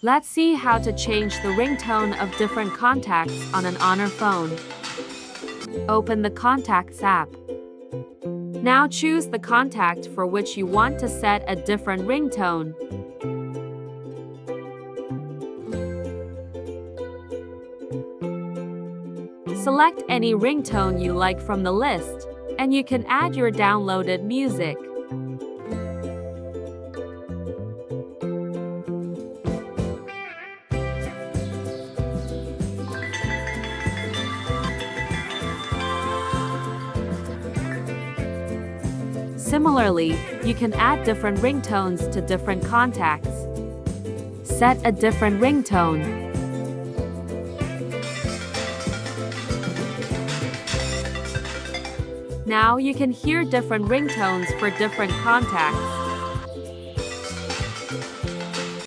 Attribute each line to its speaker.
Speaker 1: Let's see how to change the ringtone of different contacts on an Honor phone. Open the Contacts app. Now choose the contact for which you want to set a different ringtone. Select any ringtone you like from the list, and you can add your downloaded music. Similarly, you can add different ringtones to different contacts. Set a different ringtone. Now you can hear different ringtones for different contacts.